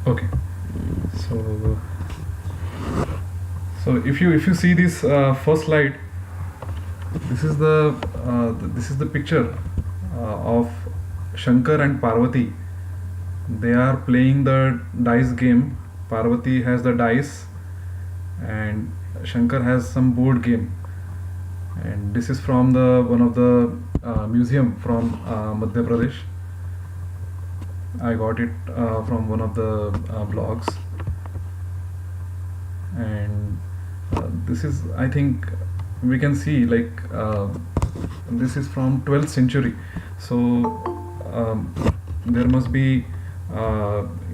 Okay. So if you see this first slide, this is the picture of Shankar and Parvati. They are playing the dice game. Parvati has the dice, and Shankar has some board game. And this is from the one of the museum from Madhya Pradesh. I got it from one of the blogs, and this is, I think, we can see like this is from 12th century. So there must be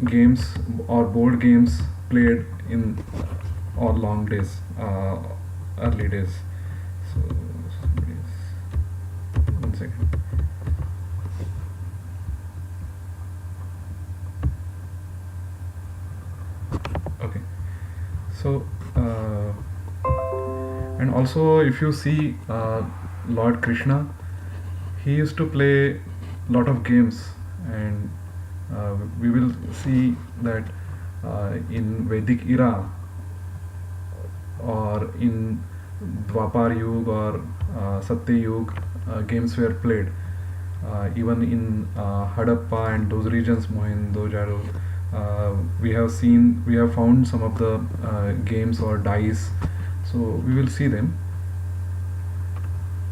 games or board games played in all long days, early days. So one second. Okay. So and also if you see Lord Krishna, he used to play lot of games, and we will see that in Vedic era or in Dwapar Yug or Satya Yug, games were played. Even in Hadappa and those regions, Mohenjo-daro, we have found some of the games or dice. So we will see them.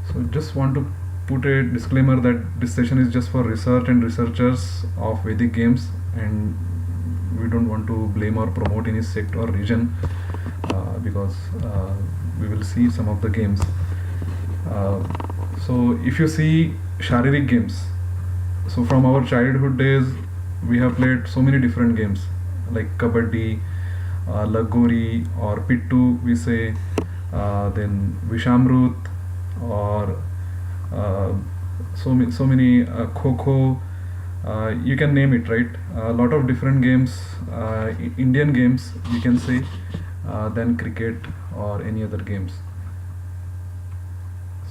So just want to put a disclaimer that this session is just for research and researchers of Vedic games, and we don't want to blame or promote any sect or region, because we will see some of the games. So if you see Sharirik games, so from our childhood days we have played so many different games like Kabaddi, Lagori or Pittu we say, then Vishamrut, or so many Kho, you can name it, right? A lot of different games, Indian games you can say, than cricket or any other games.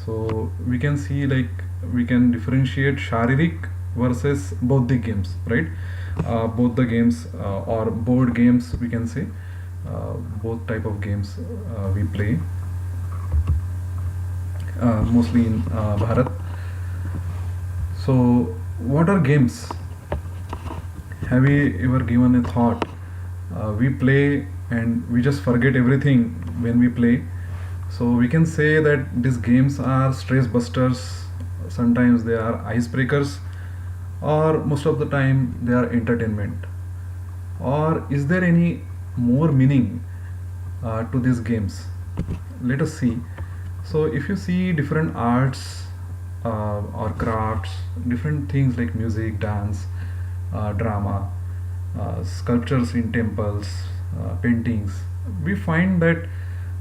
So we can see like we can differentiate Sharirik versus Bauddhic games, right? Both the games or board games we can say, both type of games we play mostly in Bharat. So what are games? Have we ever given a thought? We play and we just forget everything when we play. So we can say that these games are stress busters, sometimes they are icebreakers, or most of the time they are entertainment. Or is there any more meaning to these games? Let us see. So if you see different arts or crafts, different things like music, dance, drama, sculptures in temples, paintings, we find that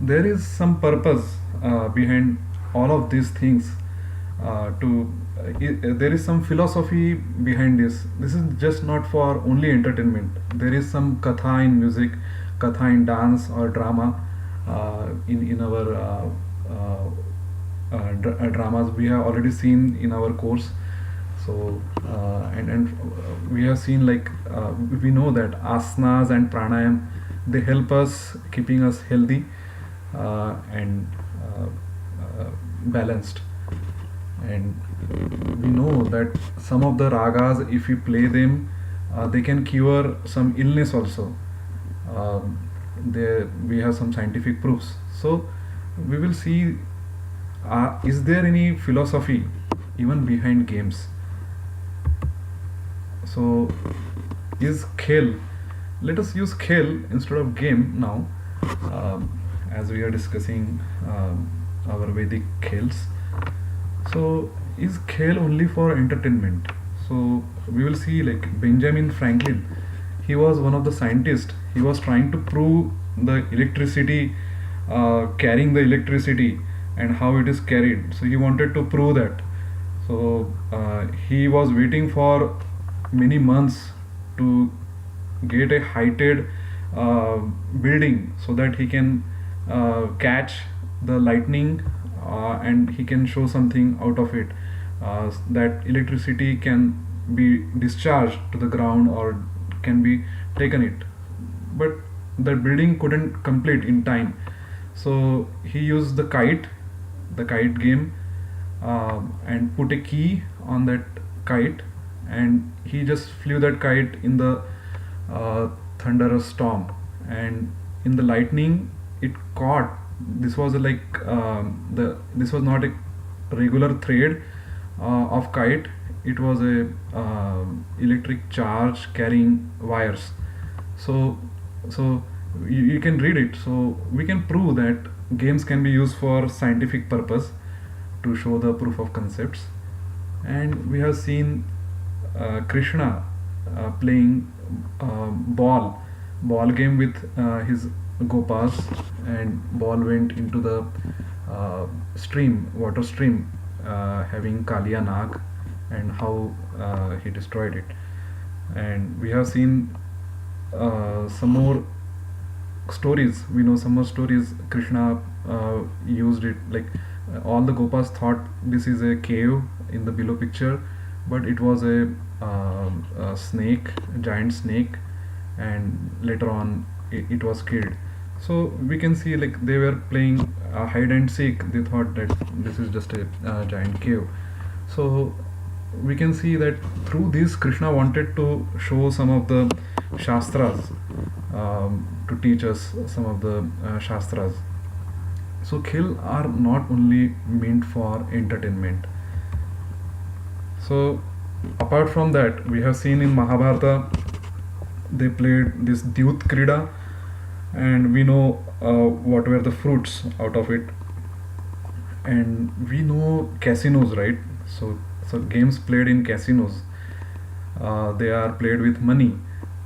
there is some purpose behind all of these things. There is some philosophy behind this. This is just not for only entertainment. There is some katha in music, katha in dance or drama. In our dramas we have already seen in our course. So and we have seen like we know that asanas and pranayam, they help us keeping us healthy and balanced. And we know that some of the ragas, if we play them, they can cure some illness also. There we have some scientific proofs. So we will see, is there any philosophy even behind games? So is Khel, let us use Khel instead of game now, as we are discussing our Vedic Khels. So is Khel only for entertainment? So we will see like Benjamin Franklin, he was one of the scientists. He was trying to prove the electricity, carrying the electricity and how it is carried. So he wanted to prove that. So he was waiting for many months to get a heighted building so that he can catch the lightning and he can show something out of it, that electricity can be discharged to the ground or can be taken it, but the building couldn't complete in time. So he used the kite game, and put a key on that kite, and he just flew that kite in the thunderous storm, and in the lightning it caught. This was like the this was not a regular thread of kite. It was a electric charge carrying wires. So so you can read it. So we can prove that games can be used for scientific purpose to show the proof of concepts. And we have seen Krishna playing ball game with his gopas, and ball went into the water stream, having Kalia Nag, and how he destroyed it. And we have seen some more stories. We know some more stories. Krishna used it like all the gopas thought this is a cave in the below picture, but it was a snake, a giant snake, and later on it was killed. So we can see like they were playing hide and seek. They thought that this is just a giant cave. So we can see that through this Krishna wanted to show some of the shastras, to teach us some of the shastras. So khel are not only meant for entertainment. So apart from that, we have seen in Mahabharata they played this Dyut Krida, and we know what were the fruits out of it. And we know casinos, right? So games played in casinos, they are played with money.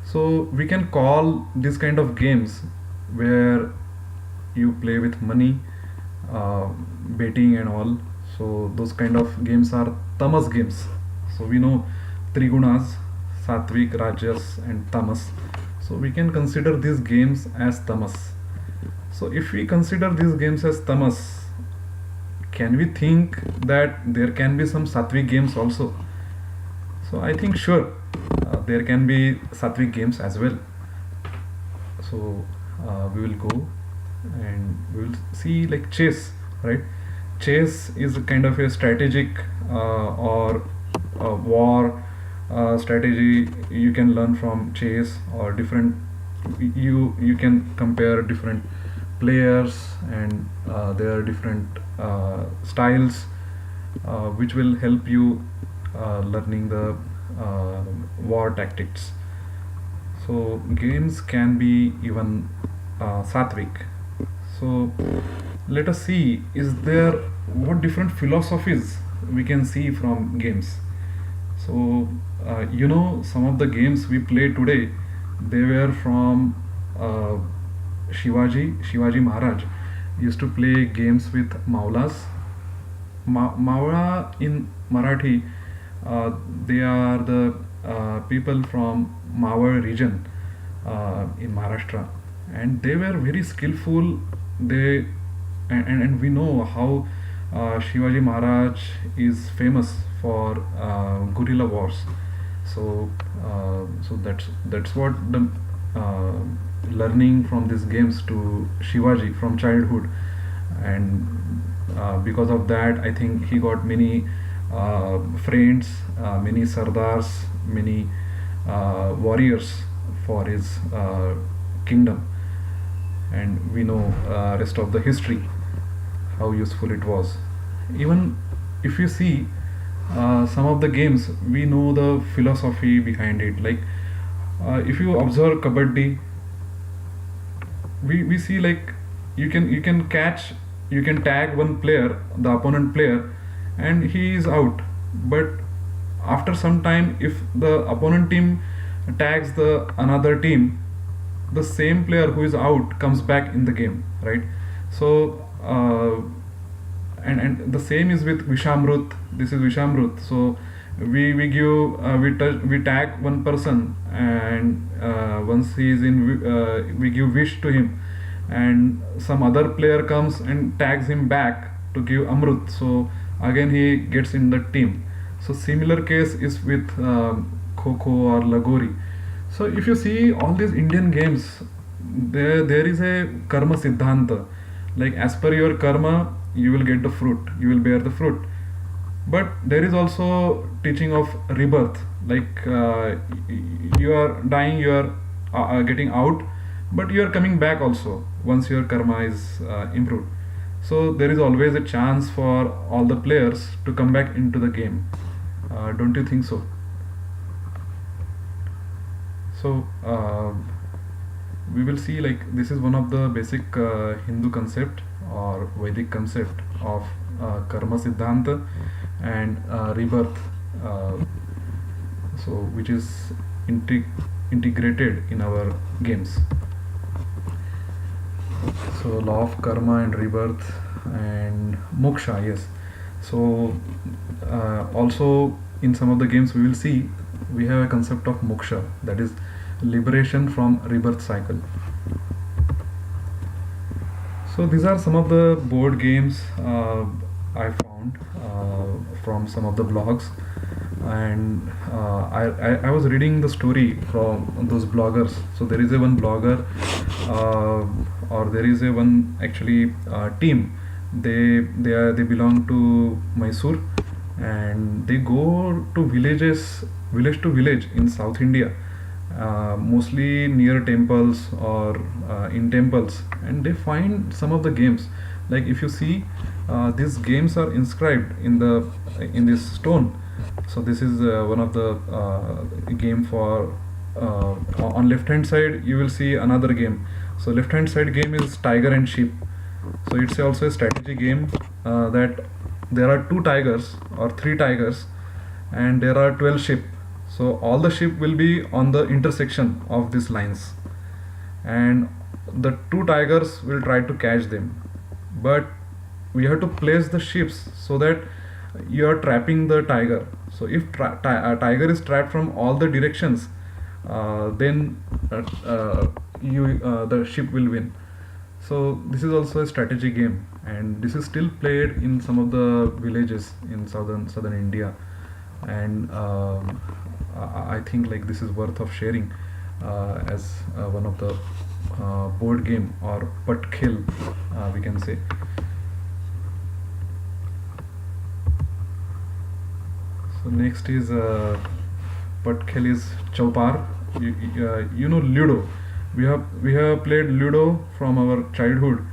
So we can call this kind of games where you play with money, betting and all. So those kind of games are tamas games. So we know trigunas, sattvic, rajas, and tamas. So we can consider these games as tamas. So if we consider these games as tamas, can we think that there can be some sattvic games also? So I think sure, there can be sattvic games as well. So we will go and we will see like chess, right? Chess is a kind of a strategic or war strategy. You can learn from chess, or different. You can compare different players, and there are different styles, which will help you learning the war tactics. So games can be even sattvic. So let us see, is there what different philosophies we can see from games. So some of the games we play today, they were from Shivaji Maharaj used to play games with Maulas. Maura in Marathi, they are the people from Mawar region in Maharashtra, and they were very skillful. They and we know how Shivaji Maharaj is famous for guerrilla wars. So that's what the learning from these games to Shivaji from childhood, and because of that, I think he got many friends, many sardars, many warriors for his kingdom. And we know rest of the history, how useful it was. Even if you see some of the games, we know the philosophy behind it. Like if you observe kabaddi, we see like you can tag one player, the opponent player, and he is out. But after some time, if the opponent team tags the another team, the same player who is out comes back in the game, right? So and the same is with Vishamrut. This is Vishamrut. So we give we tag one person, and once he is in, we give wish to him, and some other player comes and tags him back to give Amrut. So again he gets in the team. So similar case is with Kho Kho or Lagori. So if you see all these Indian games, there is a karma siddhanta. Like as per your karma, you will get the fruit. You will bear the fruit. But there is also teaching of rebirth. Like you are dying, you are getting out, but you are coming back also once your karma is improved. So there is always a chance for all the players to come back into the game. Don't you think so? So we will see, like, this is one of the basic Hindu concept or Vedic concept of karma siddhanta and rebirth, uh, so which is integrated in our games. So law of karma and rebirth and moksha, yes. So also in some of the games we will see we have a concept of moksha, that is liberation from rebirth cycle. So these are some of the board games I found from some of the blogs, and I was reading the story from those bloggers. So there is a one blogger, or there is a one actually team. They belong to Mysore, and they go to village to village in South India, mostly near temples or in temples, and they find some of the games. Like if you see, these games are inscribed in this stone. So this is one of the game for, on left hand side you will see another game. So left hand side game is tiger and sheep. So it's also a strategy game, that there are two tigers or three tigers, and there are 12 sheep. So all the sheep will be on the intersection of these lines, and the two tigers will try to catch them. But we have to place the sheep so that you are trapping the tiger. So if tiger is trapped from all the directions, then the sheep will win. So this is also a strategy game, and this is still played in some of the villages in southern India. And I think like this is worth of sharing as one of the board game or Pat Khel, we can say. So next is Pat Khel is Chaupar. You know Ludo. We have played Ludo from our childhood,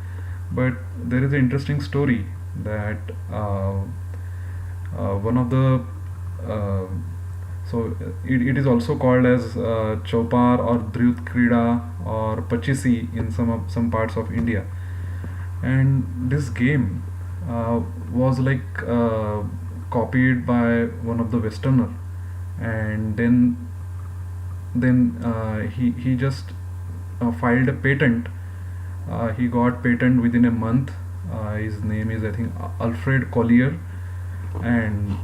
but there is an interesting story that one of the so it is also called as Chaupar or Dryut Krida or Pachisi in some parts of India. And this game was like copied by one of the Westerner, and then he just filed a patent. He got patent within a month. His name is, I think, Alfred Collier, and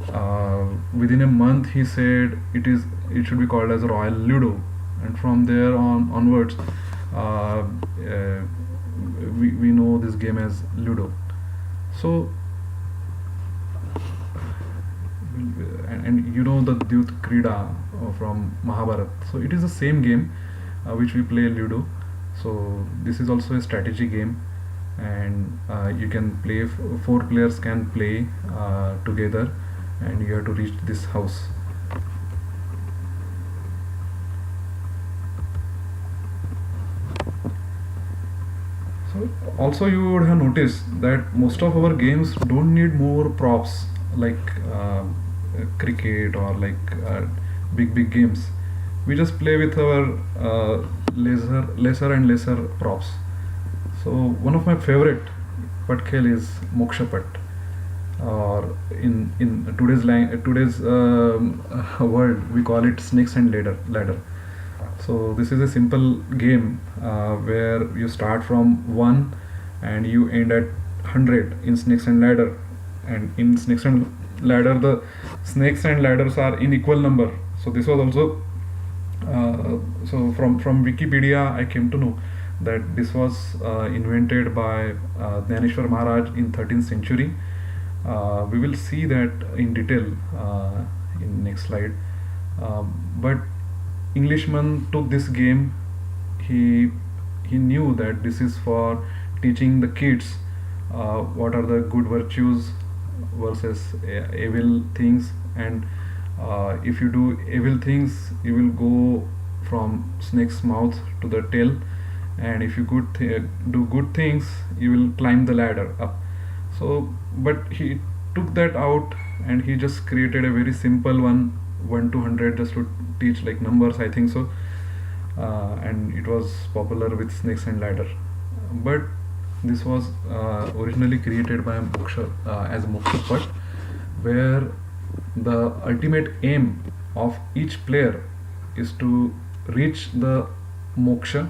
within a month he said it should be called as Royal Ludo, and from there onwards we know this game as Ludo. So and you know the Dhyut Krida from Mahabharat. So it is the same game which we play Ludo. So this is also a strategy game, and you can play, four players can play together, and you have to reach this house. So also you would have noticed that most of our games don't need more props like cricket or like big games. We just play with our lesser and lesser props. So one of my favorite Pat Khel is Mokshapat, or in today's world we call it snakes and ladder. So this is a simple game where you start from 1 and you end at 100 in snakes and ladder. And in snakes and ladder, the snakes and ladders are in equal number. So this was also so from Wikipedia I came to know that this was invented by Dnyaneshwar Maharaj in 13th century. We will see that in detail in next slide. But Englishman took this game, he he knew that this is for teaching the kids what are the good virtues versus evil things, and if you do evil things you will go from snake's mouth to the tail, and if you do good things you will climb the ladder up. So but he took that out and he just created a very simple one to 100, just to teach like numbers, I think so. And it was popular with snakes and ladder. But this was originally created by as Mokshapat, where the ultimate aim of each player is to reach the moksha,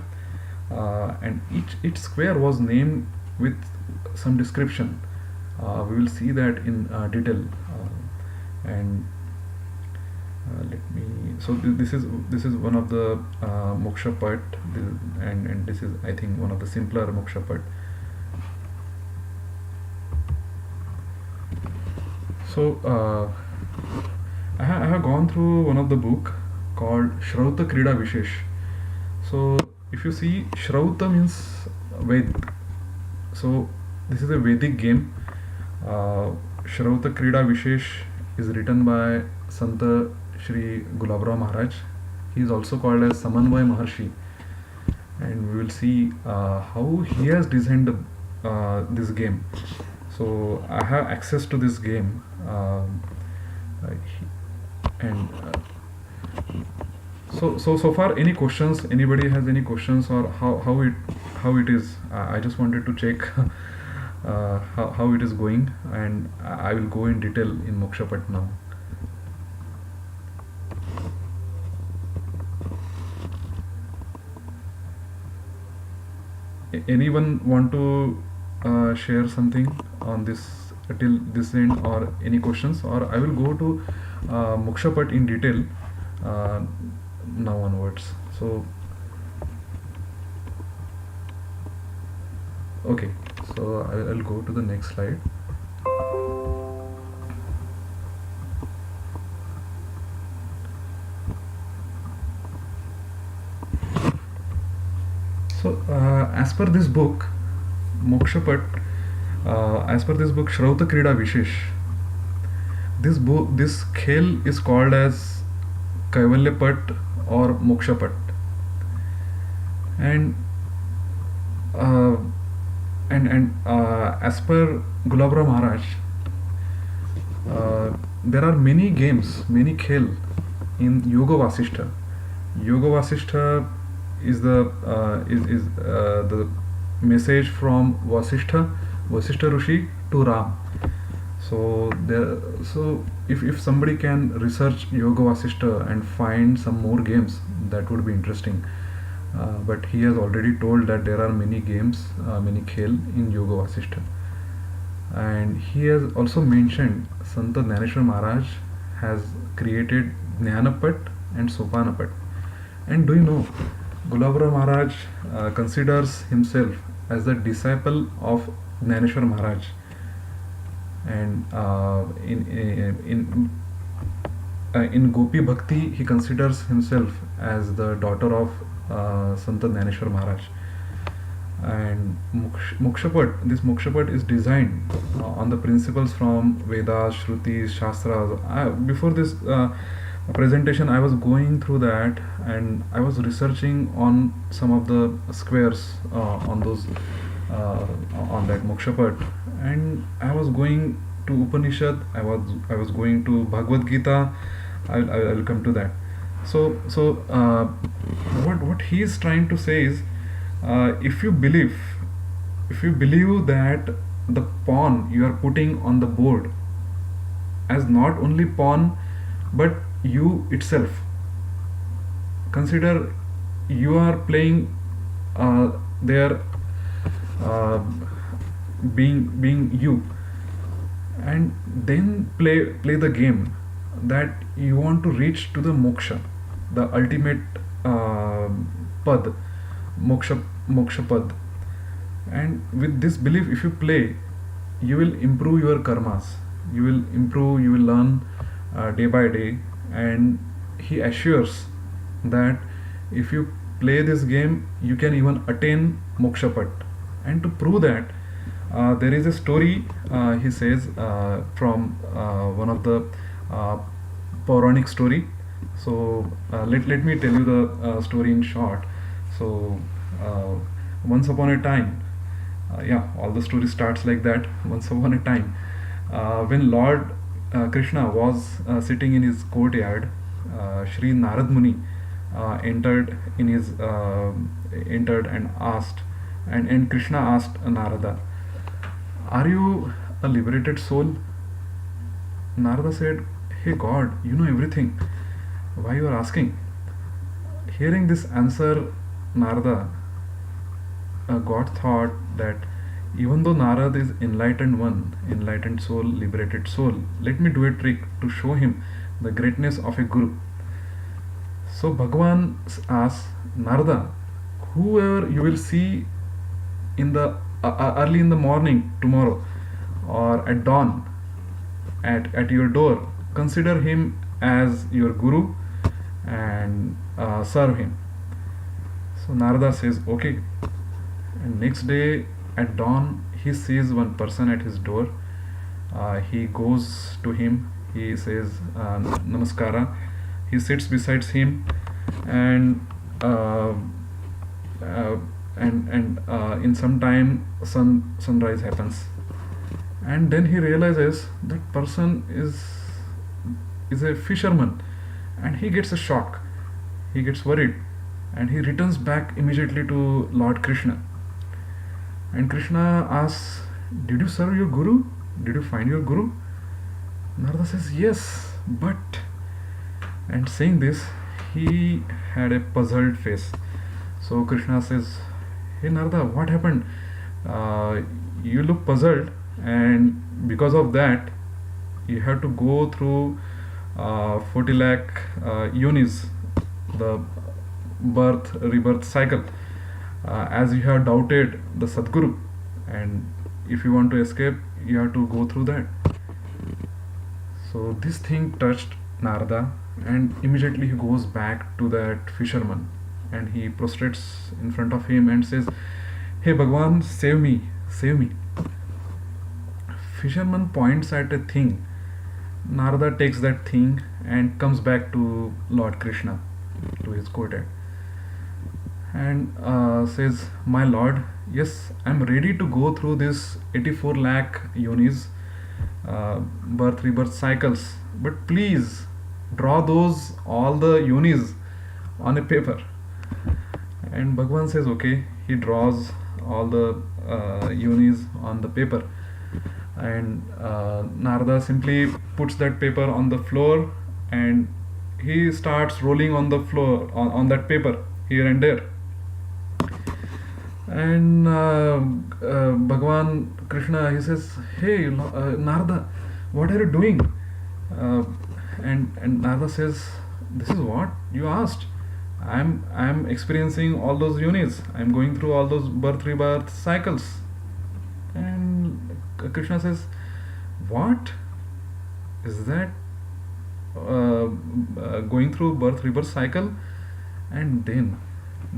and each square was named with some description. We will see that in detail, and let me. So this is one of the Mokshapat, and this is, I think, one of the simpler Mokshapat. So I have gone through one of the book called Shrauta Krida Vishesh. So if you see, Shrauta means Ved. So this is a Vedic game. Shrauta Krida Vishesh is written by Santa Shri Gulabra Maharaj. He is also called as Samanvay Maharshi, and we will see how he has designed this game. So I have access to this game, and so far, any questions? Anybody has any questions, or how it is? I just wanted to check how it is going, and I will go in detail in Mokshapat now. Anyone want to share something on this till this end, or any questions, or I will go to Mokshapat in detail now onwards. So okay, so I'll go to the next slide. So as per this book Mokshapat, as per this book Shrauta Krida Vishesh, this khel is called as Kaivalyapat or Mokshapat, and as per Gulabra Maharaj, there are many games, many khel in Yoga Vasishtha. Yoga Vasishtha is the message from Vasishtha Rishi to Ram. So if somebody can research Yoga Vasishtha and find some more games, that would be interesting. But he has already told that there are many games, many khel in Yoga Vasishtha. And he has also mentioned Santa Dhaneshwar Maharaj has created Jnanapat and Sopanapat. And do you know, Gulabra Maharaj considers himself as the disciple of Dhaneshwar Maharaj, and in Gopi Bhakti he considers himself as the daughter of Santa Dhaneshwar Maharaj. And this Mokshapat is designed on the principles from Vedas, Shrutis, Shastras. Before this presentation I was going through that, and I was researching on some of the squares on those on that Mokshapat, and I was going to Upanishad, I was going to Bhagavad Gita. I'll come to that. So what he is trying to say is, if you believe that the pawn you are putting on the board as not only pawn but you itself, consider you are playing there, being you, and then play the game that you want to reach to the moksha, the ultimate pad, moksha pad. And with this belief, if you play, you will improve your karmas, you will learn day by day. And he assures that if you play this game, you can even attain Mokshapat. And to prove that, there is a story, he says, from one of the uh, Puranic story. So let me tell you the story in short. So uh, once upon a time, yeah, all the story starts like that. Once upon a time, when Lord Krishna was sitting in his courtyard, Shri Narad Muni entered and asked, and Krishna asked Narada, "Are you a liberated soul?" Narada said, "Hey God, you know everything. Why you are asking?" Hearing this answer, Narada, God thought that even though Narad is enlightened one, enlightened soul, liberated soul, let me do a trick to show him the greatness of a guru. So Bhagavan asks Narada, whoever you will see in the early in the morning tomorrow or at dawn at your door, consider him as your guru and serve him. So Narada says, okay. And next day at dawn, he sees one person at his door. He goes to him. He says, Namaskara. He sits beside him, and in some time, sunrise happens. And then he realizes that person is a fisherman, and he gets a shock. He gets worried, and he returns back immediately to Lord Krishna. And Krishna asks, "Did you serve your guru? Did you find your guru?" Narada says, "Yes, but..." And saying this, he had a puzzled face. So Krishna says, "Hey Narada, what happened? You look puzzled, and because of that, you have to go through 40 lakh yonis, the birth rebirth cycle, as you have doubted the Sadguru, and if you want to escape, you have to go through that." So this thing touched Narada, and immediately he goes back to that fisherman, and he prostrates in front of him and says, "Hey Bhagwan, save me, save me." Fisherman points at a thing. Narada takes that thing and comes back to Lord Krishna, to his courtyard, and says, "My lord, yes, I'm ready to go through this 84 lakh yonis, birth rebirth cycles, but please draw those all the yonis on a paper." And Bhagwan says, okay. He draws all the yonis on the paper, and Narada simply puts that paper on the floor, and he starts rolling on the floor on that paper here and there. And Bhagwan Krishna, he says, "Hey Narada, what are you doing?" And Narada says, "This is what you asked. I'm experiencing all those yonis. I'm going through all those birth rebirth cycles." And Krishna says, "What is that? Going through birth rebirth cycle?" And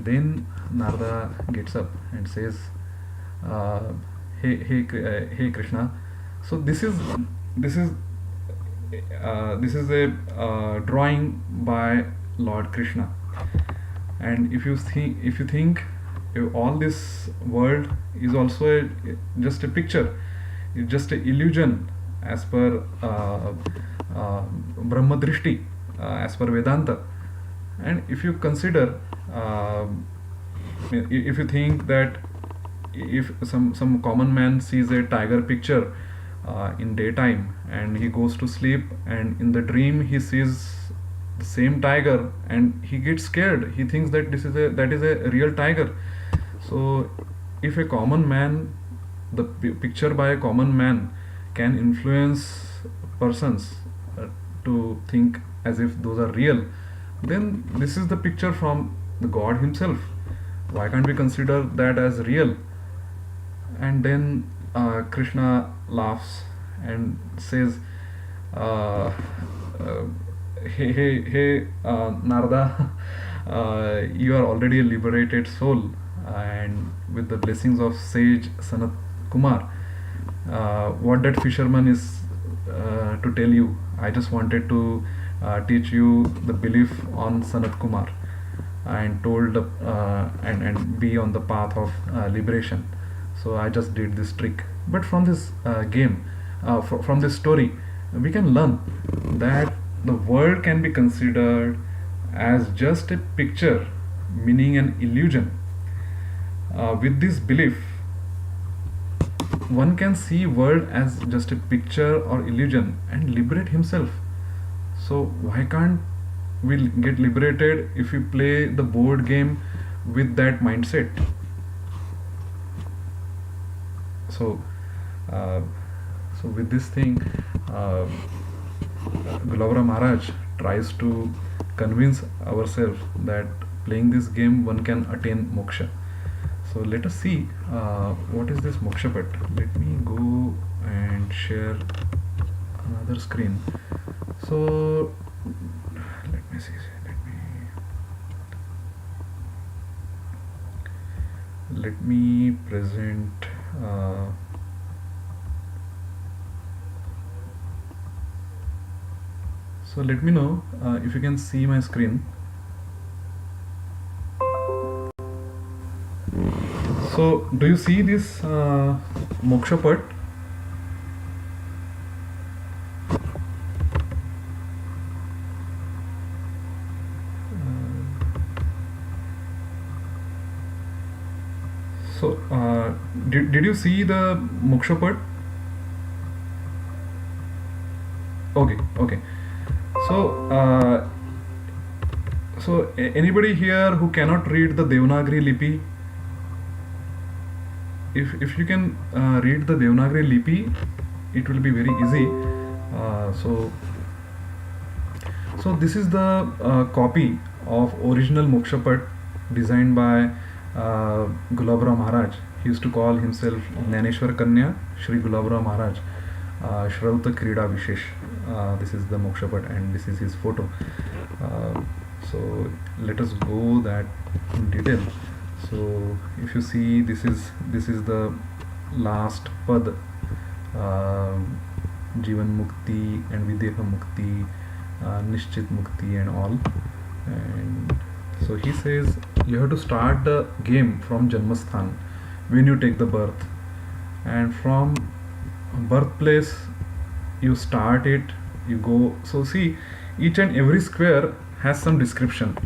then Narada gets up and says, hey Krishna, so this is a drawing by Lord Krishna, and if you think all this world is also just a picture, it's just an illusion as per Brahma Drishti, as per Vedanta. And if you consider, if you think that if some common man sees a tiger picture in daytime, and he goes to sleep, and in the dream he sees the same tiger, and he gets scared, he thinks that that is a real tiger. So if a common man, the picture by a common man can influence persons to think as if those are real, then this is the picture from the God himself. Why can't we consider that as real? And then Krishna laughs and says, hey Narada, you are already a liberated soul, and with the blessings of sage Sanat Kumar, what that fisherman is to tell you, I just wanted to teach you the belief on Sanat Kumar, and told and be on the path of liberation. So I just did this trick. But from this game, from this story, we can learn that the world can be considered as just a picture, meaning an illusion. With this belief, one can see world as just a picture or illusion and liberate himself. So why can't we get liberated if we play the board game with that mindset? So uh, so with this thing, uh, Gulavara Maharaj tries to convince ourselves that playing this game one can attain moksha. So let us see what is this Mokshapat. Let me go and share another screen. So let me see. Let me present. So let me know if you can see my screen. So do you see this Mokshapat? So did you see the Mokshapat? Okay. So anybody here who cannot read the Devanagari Lipi? If you can read the Devanagari Lipi, it will be very easy. So this is the copy of original Mokshapat designed by Gulabra Maharaj. He used to call himself Jnaneshwar Kanya Shri Gulabra Maharaj, Shrauta Krida Vishesh. This is the Mokshapat and this is his photo. So let us go that in detail. So if you see, this is the last pad, Jivan Mukti and Videha Mukti, Nishchit Mukti and all. And so he says you have to start the game from Janmasthan when you take the birth, and from birthplace you start it, you go. So see, each and every square has some description,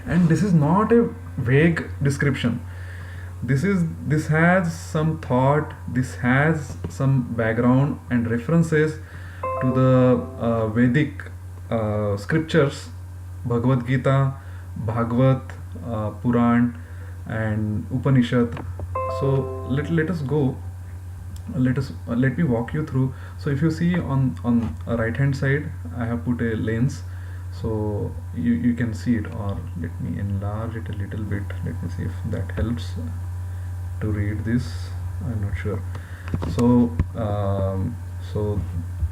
and this is not a vague description. This has some thought, this has some background and references to the Vedic scriptures, Bhagavad Gita, Bhagavad, Puran and Upanishad. So let us go. Let me walk you through. So if you see on right hand side, I have put a lens, so you can see it. Or let me enlarge it a little bit. Let me see if that helps to read this. I'm not sure. So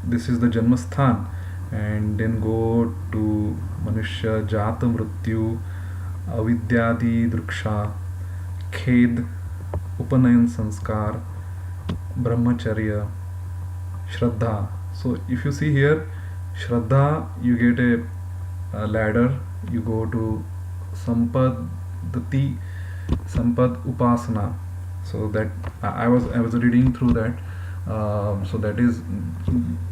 this is the Janmasthan, and then go to Manushya Jata Mrityu, Avidyadi Druksha, Khed, Upanayan Sanskar, Brahmacharya, Shraddha. So if you see here, Shraddha, you get a ladder, you go to Sampadati, Sampad Upasana. So that I was reading through that. So that is,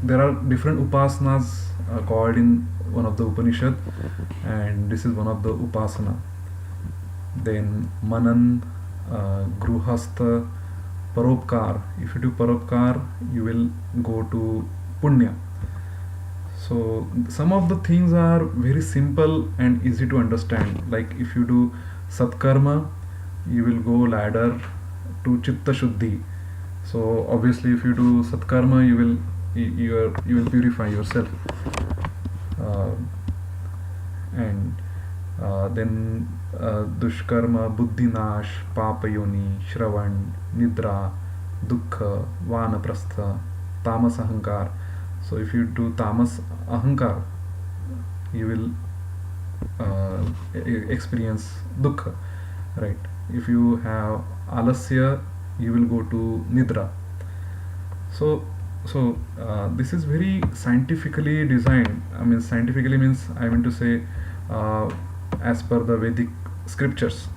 there are different upasanas called in one of the Upanishad, and this is one of the upasana. Then Manan, Gruhastha, Paropkar. If you do Paropkar, you will go to Punya. So some of the things are very simple and easy to understand. Like if you do Satkarma, you will go ladder to Chitta Shuddhi. So obviously, if you do Satkarma, you will purify yourself. And then Dushkarma, Buddhinash, Papayoni, Shravan, Nidra, Dukkha, Vanaprastha, Tamas Ahankar. So if you do Tamas Ahankar, you will experience dukkha, right? If you have alasya, you will go to nidra. So this is very scientifically designed. I mean, scientifically means I mean to say, uh, as per the Vedic scriptures.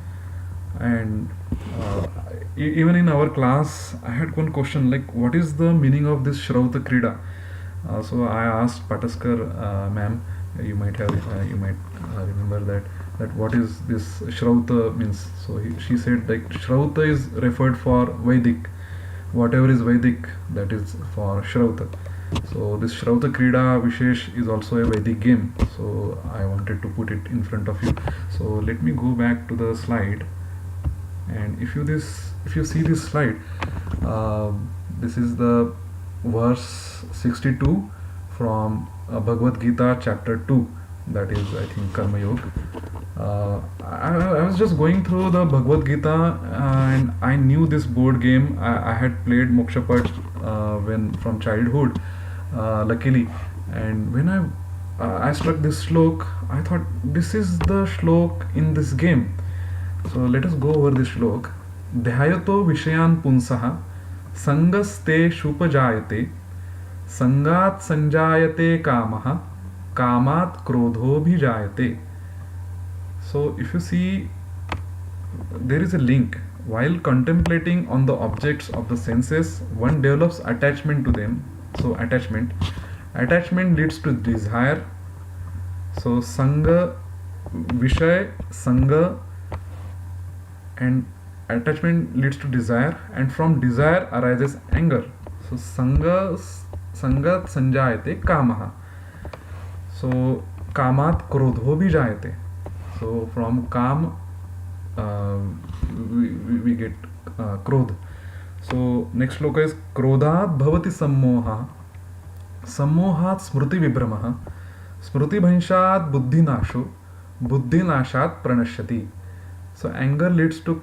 And even in our class, I had one question like, what is the meaning of this Shrauta Krida? So I asked Pataskar ma'am. You might remember that what is this Shrauta means. So she said like Shrauta is referred for Vedic, whatever is Vedic, that is for Shrauta. So this Shrauta Krida Vishesh is also a Vedic game. So I wanted to put it in front of you. So let me go back to the slide. And if you see this slide, this is the verse 62 from Bhagavad Gita chapter 2, that is I think Karma Yoga. I was just going through the Bhagavad Gita, and I knew this board game. I had played Mokshapat when from childhood, luckily. And when I struck this shlok, I thought this is the shlok in this game. So let us go over this shlok. Dhyayato vishayan punsaha sangaste shupajayate sangat sanjayate kamaha kamat krodho bhijayate. So if you see, there is a link. While contemplating on the objects of the senses, one develops attachment to them. So attachment leads to desire. So sanga, vishay, sanga, and attachment leads to desire, and from desire arises anger. So sangat sanjayate kamaha. So kamat krodho bhijayate. So from kam we get krodh. So next shloka is krodhat bhavati sammoha sammohat smruti vibhramaha smruti bhanshat buddhi nasho buddhi nashat pranashyati. So anger leads to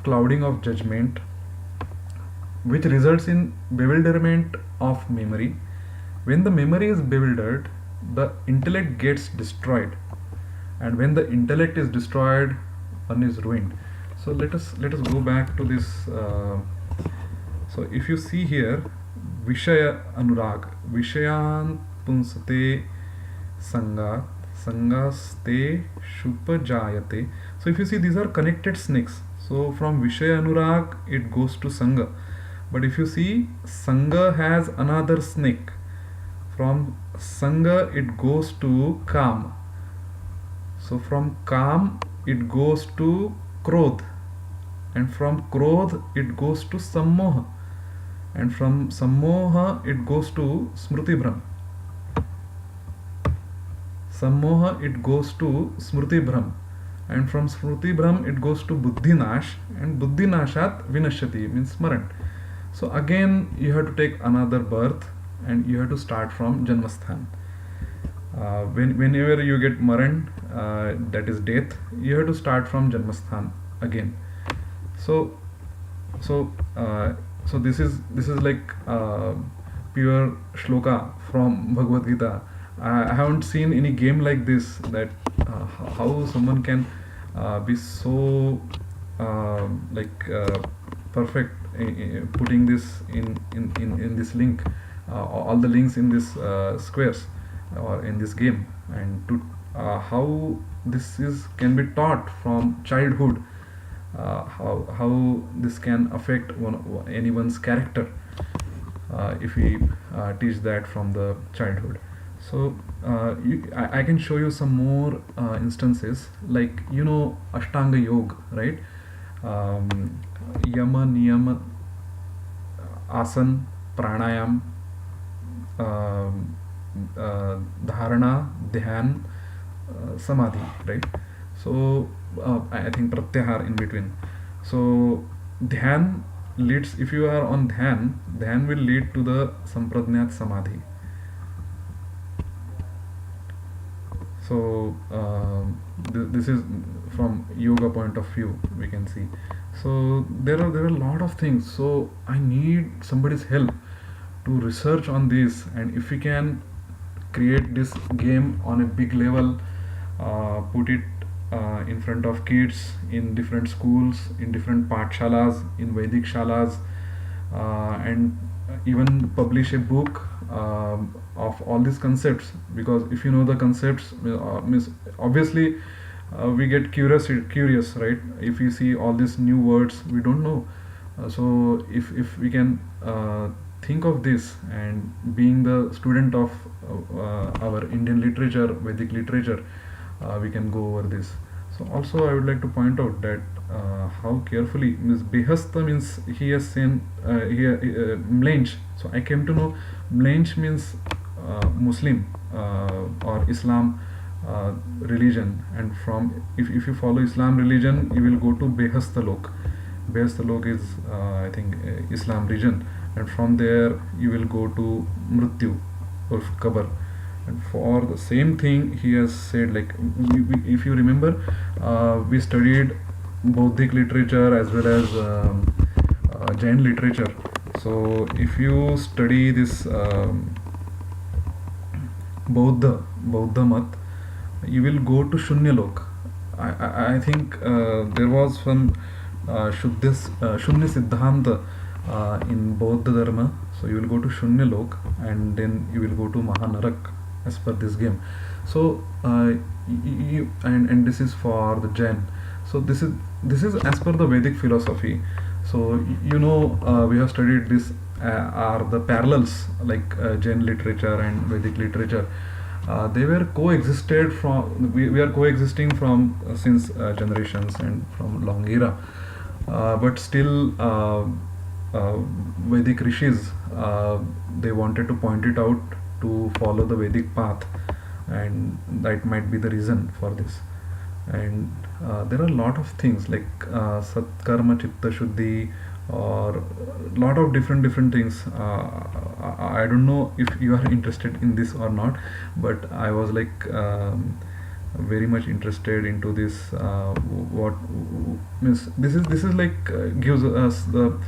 clouding of judgment, which results in bewilderment of memory. When the memory is bewildered, the intellect gets destroyed, and when the intellect is destroyed, one is ruined. So let us go back to this. So if you see here, Vishaya Anurag, Vishayan Punsate Sanga, Sangaste Shupajayate. So if you see, these are connected snakes. So from Vishaya Anurag it goes to Sanga. But if you see, Sanga has another snake. From Sanga it goes to Kam. So from Kam it goes to Krodh. And from Krodh it goes to Sammoha. And from Sammoha it goes to Smruti Bhram. Sammoha it goes to Smruti Bhram. And from Smruti Bhram it goes to Buddhi Nash. And Buddhi Nashat Vinashyati means Smaran. So again you have to take another birth, and you have to start from Janmasthan. Whenever you get Maran, that is death, you have to start from Janmasthan again. So this is like pure shloka from Bhagavad Gita. I haven't seen any game like this, that how someone can be so perfect putting this in this link, all the links in this squares or in this game, and to how this can be taught from childhood, how this can affect anyone's character if we teach that from the childhood. So I can show you some more instances, like Ashtanga Yoga, right? Yama, Niyama, Asan, Pranayam, Dharana, Dhyan, Samadhi, right? So I think Pratyahar in between. So Dhyan leads, if you are on Dhyan will lead to the Sampradnyat Samadhi. So this is from yoga point of view, we can see. So there are a lot of things. So I need somebody's help to research on this, and if we can create this game on a big level, put it in front of kids in different schools, in different pathshalas, in Vedic shalas, and even publish a book of all these concepts. Because if you know the concepts, means obviously we get curious, right? If we see all these new words we don't know, so if we can think of this, and being the student of our Indian literature, Vedic literature, we can go over this. So also I would like to point out that how carefully means behasta means he has seen mlench. So I came to know mlench means Muslim or Islam religion, and from if you follow Islam religion you will go to behasta lok. Behasta lok is I think Islam region, and from there you will go to mrityu or kabar. And for the same thing he has said, like if you remember, we studied Bauddhic literature as well as Jain literature. So if you study this Bauddha mat, you will go to Shunya Lok. I think there was some Shunya Siddhanta in Bauddha Dharma. So you will go to Shunya Lok, and then you will go to Mahanarak as per this game. So and this is for the Jain. So this is as per the Vedic philosophy. So we have studied this are the parallels, like Jain literature and Vedic literature. They were coexisted from we are coexisting from since generations and from long era, but still Vedic rishis they wanted to point it out to follow the Vedic path, and that might be the reason for this. And there are a lot of things like Satkarma Chitta Shuddhi, or lot of different things. I don't know if you are interested in this or not, but I was like very much interested into this. What means this is like gives us the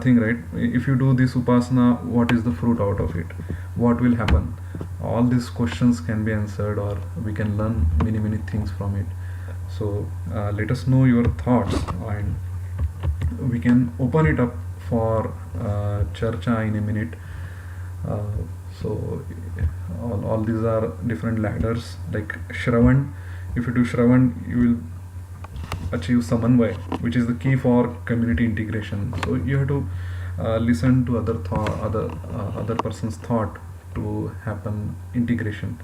thing, right? If you do this upasana, what is the fruit out of it? What will happen? All these questions can be answered, or we can learn many things from it. So let us know your thoughts, and we can open it up for charcha in a minute. So all these are different ladders, like Shravan. If you do Shravan, you will achieve Samanvay, which is the key for community integration. So you have to listen to other person's thought to happen integration.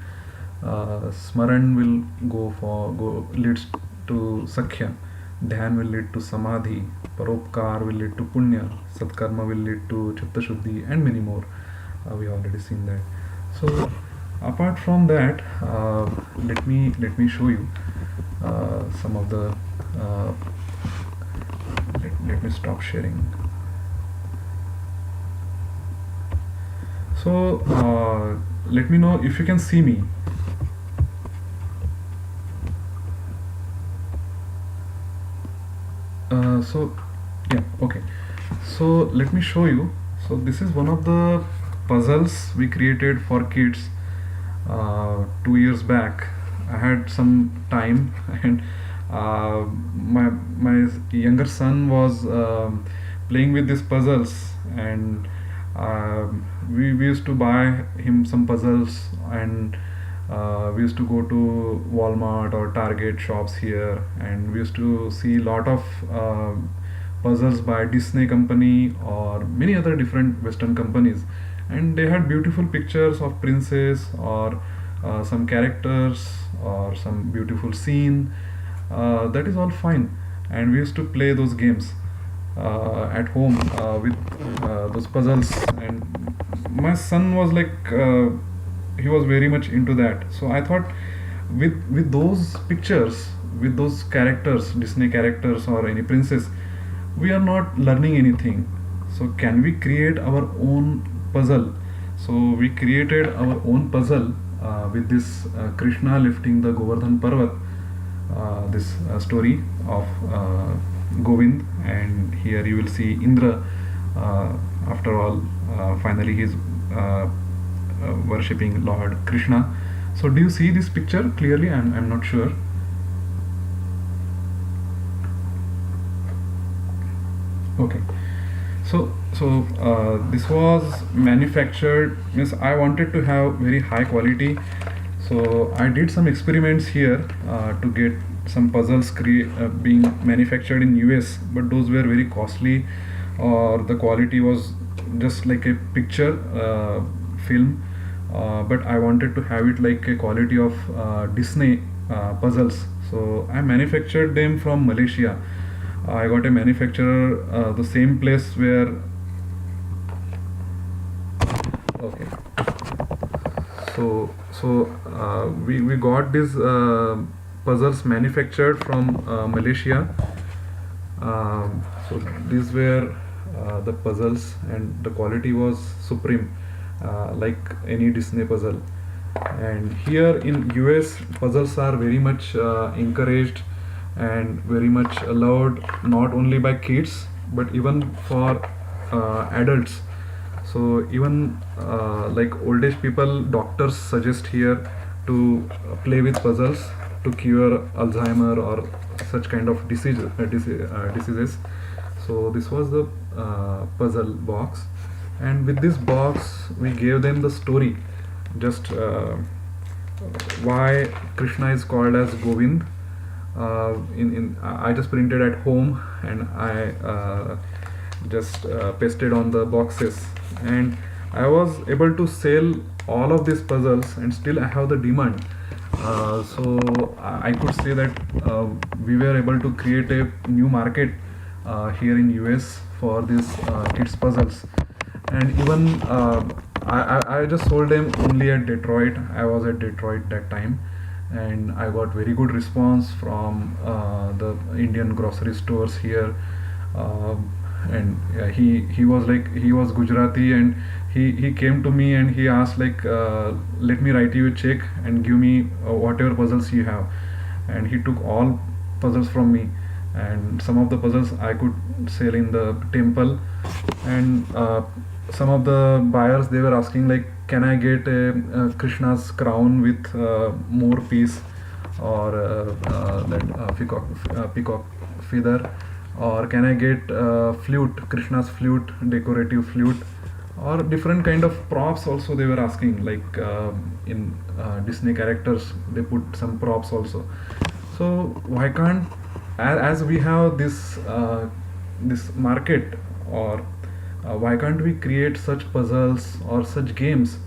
Smaran will go leads to Sakhya. Dhyan will lead to Samadhi. Paropkar will lead to Punya. Satkarma will lead to Chitta Shuddhi, and many more. We already seen that. So apart from that, let me show you some of the. Let me stop sharing. So let me know if you can see me. So yeah, okay. So let me show you. So this is one of the puzzles we created for kids 2 years back. I had some time, and my younger son was playing with these puzzles, and we used to buy him some puzzles, and we used to go to Walmart or Target shops here, and we used to see a lot of puzzles by Disney company or many other different Western companies, and they had beautiful pictures of princess, or some characters, or some beautiful scene. That is all fine, and we used to play those games at home with those puzzles, and my son was like he was very much into that. So I thought, with those pictures, with those characters, Disney characters or any princess, we are not learning anything. So can we create our own puzzle? So we created our own puzzle with this Krishna lifting the Govardhan Parvat, this story of Govind, and here you will see Indra. After all, finally he is worshipping Lord Krishna. So do you see this picture clearly? I'm not sure. Okay. So this was manufactured, means I wanted to have very high quality. So I did some experiments here to get some puzzles being manufactured in US, but those were very costly, or the quality was just like a picture film. But I wanted to have it like a quality of Disney puzzles. So I manufactured them from Malaysia. I got a manufacturer, the same place where. Okay. We got these puzzles manufactured from Malaysia. So these were the puzzles, and the quality was supreme, like any Disney puzzle. And here in US, puzzles are very much encouraged and very much allowed, not only by kids but even for adults. So even like old age people, doctors suggest here to play with puzzles to cure Alzheimer or such kind of diseases. So this was the puzzle box, and with this box we gave them the story, just why Krishna is called as Govind. In I just printed at home, and I just pasted on the boxes, and I was able to sell all of these puzzles, and still I have the demand. So I could say that we were able to create a new market here in US for these kids puzzles. And even I just sold them only at Detroit. I was at Detroit that time, and I got very good response from the Indian grocery stores here. And he was like, he was Gujarati, and he came to me and he asked like, let me write you a check and give me whatever puzzles you have. And he took all puzzles from me, and some of the puzzles I could sell in the temple. And some of the buyers, they were asking like, can I get a Krishna's crown with more piece, or that peacock feather, or can I get flute, Krishna's flute, decorative flute, or different kind of props also they were asking, like in Disney characters they put some props also. So why can't, as we have this market, or why can't we create such puzzles or such games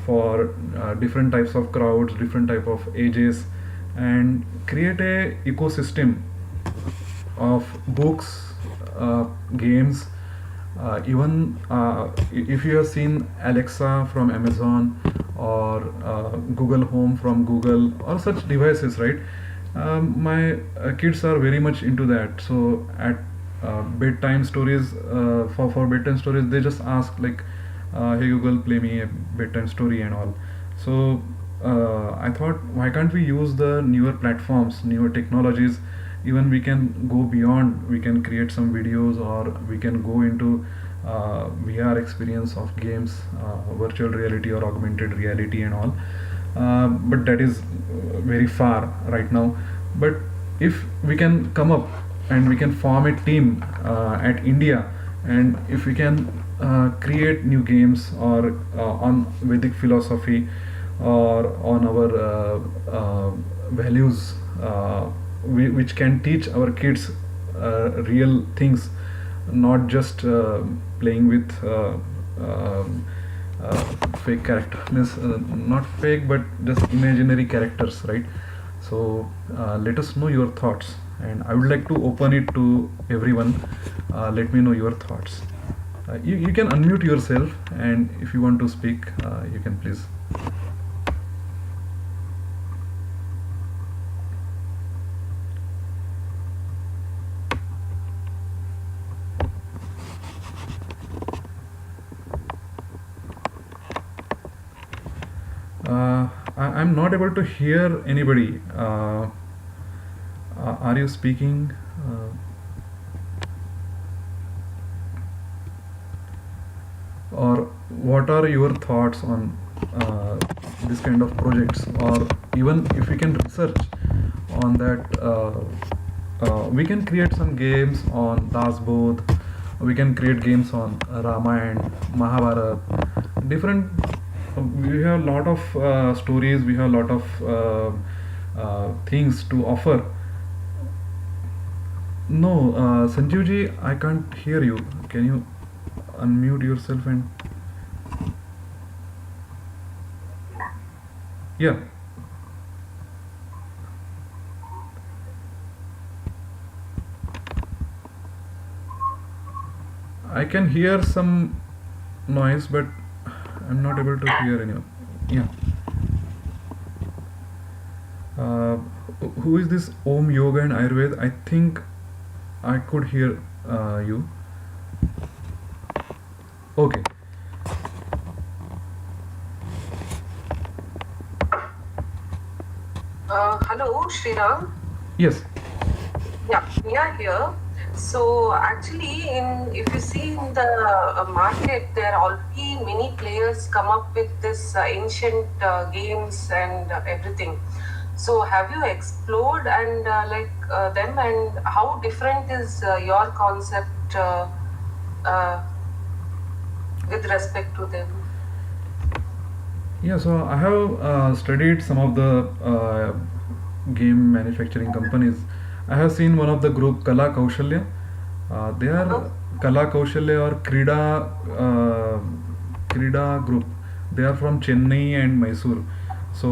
for different types of crowds, different type of ages, and create a ecosystem of books, games, even if you have seen Alexa from Amazon, or Google Home from Google, or such devices, right? My kids are very much into that. So at bedtime stories, for bedtime stories, they just ask like, hey Google, play me a bedtime story and all. So I thought, why can't we use the newer platforms, newer technologies? Even we can go beyond, we can create some videos, or we can go into VR experience of games, virtual reality or augmented reality and all. But that is very far right now. But if we can come up and we can form a team at India, and if we can create new games, or on Vedic philosophy, or on our values, which can teach our kids real things, not just playing with fake character, means not fake but just imaginary characters, right? So let us know your thoughts, and I would like to open it to everyone. Let me know your thoughts. You can unmute yourself, and if you want to speak, you can please. I'm not able to hear anybody. Are you speaking? Or what are your thoughts on this kind of projects, or even if we can research on that, we can create some games on Das Bodh, we can create games on Ramayana, Mahabharata, different. We have a lot of stories, we have a lot of things to offer. No, Sanjeevji, I can't hear you. Can you unmute yourself and yeah, I can hear some noise, but I'm not able to hear anyone. Yeah. Uh, who is this Om Yoga and Ayurveda? I think I could hear you. Okay. Hello, Sriram. Yes. Yeah, we are here. So actually, if you see in the market, there are already many players come up with this ancient games and everything. So have you explored and them, and how different is your concept uh, with respect to them? Yeah, so I have studied some of the game manufacturing companies. I have seen one of the group Kala Kaushalya. They Uh-huh. are Kala Kaushalya or Krida group. They are from Chennai and Mysore. So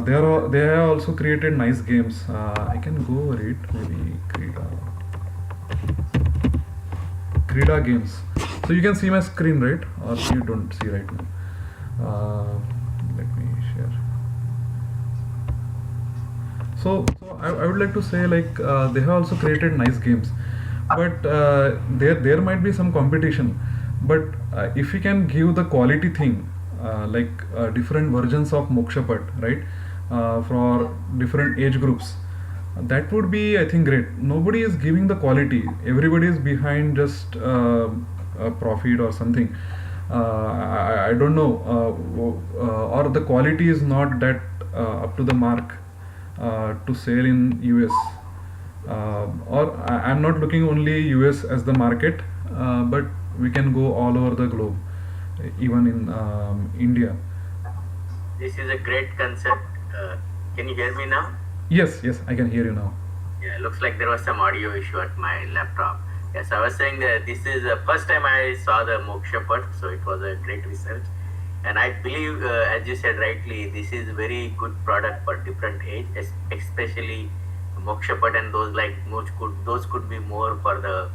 they have also created nice games. I can go over it. Maybe Krida games. So you can see my screen, right? Or you don't see right now. Let me share. So I would like to say, like, they have also created nice games, but there might be some competition. But if we can give the quality thing, different versions of Mokshapat, right, for different age groups, that would be, I think, great. Nobody is giving the quality. Everybody is behind just a profit or something. I don't know, or the quality is not that up to the mark to sell in US. Or I'm not looking only US as the market, but we can go all over the globe, even in India. This is a great concept. Can you hear me now? Yes, yes, I can hear you now. Yeah, looks like there was some audio issue at my laptop. Yes, I was saying that this is the first time I saw the Mokshapat, so it was a great research. And I believe, as you said rightly, this is very good product for different age, especially Mokshapat and those like those could be more for the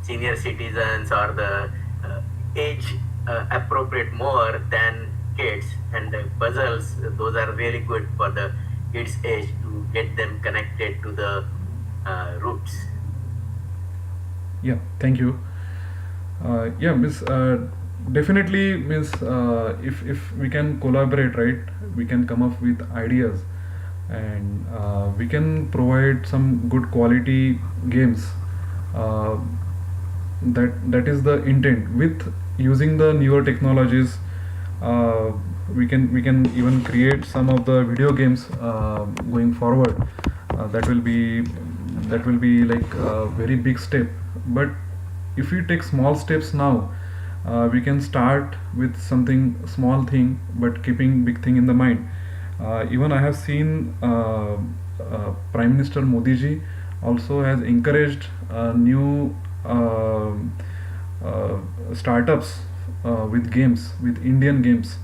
senior citizens or the age appropriate more than kids, and the puzzles, those are really good for the kids age to get them connected to the roots. Yeah, thank you. Yeah, Miss. Definitely, Miss. If we can collaborate, right, we can come up with ideas, and we can provide some good quality games. Uh, that is the intent. With using the newer technologies, uh, we can even create some of the video games going forward. That will be like a very big step. But if we take small steps now, we can start with something small thing, but keeping big thing in the mind. Even I have seen Prime Minister Modi ji also has encouraged new startups with games, with Indian games.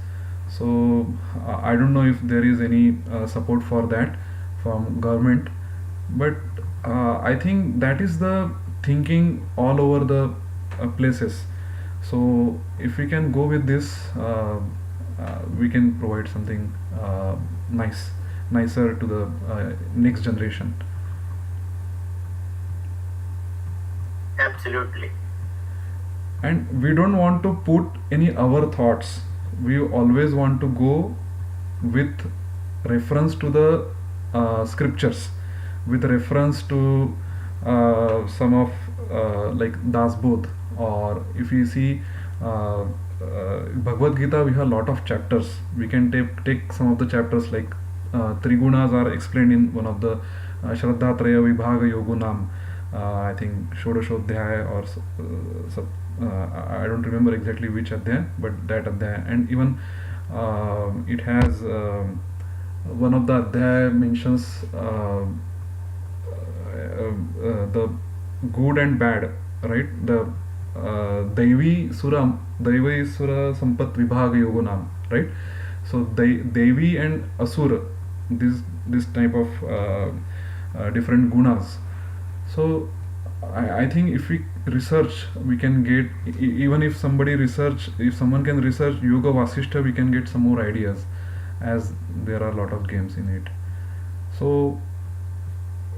So I don't know if there is any support for that from government, but I think that is the thinking all over the places. So if we can go with this, we can provide something nicer to the next generation. Absolutely. And we don't want to put any our thoughts. We always want to go with reference to the scriptures, with reference to some of like Das Bodh, or if you see uh, Bhagavad Gita, we have a lot of chapters. We can take some of the chapters like Trigunas are explained in one of the Shraddha Traya Vibhaga Yogunam. I think Shodashodhyaya or I don't remember exactly which Adhyaya, but that Adhyaya. And even it has one of the Adhyaya mentions the good and bad, right? The Daivi Sura Sampat Vibhaga Yogunam, right? So Devi and Asura, this type of different gunas. So I think if we research, we can get even if someone can research Yoga Vasishtha, we can get some more ideas, as there are a lot of games in it. So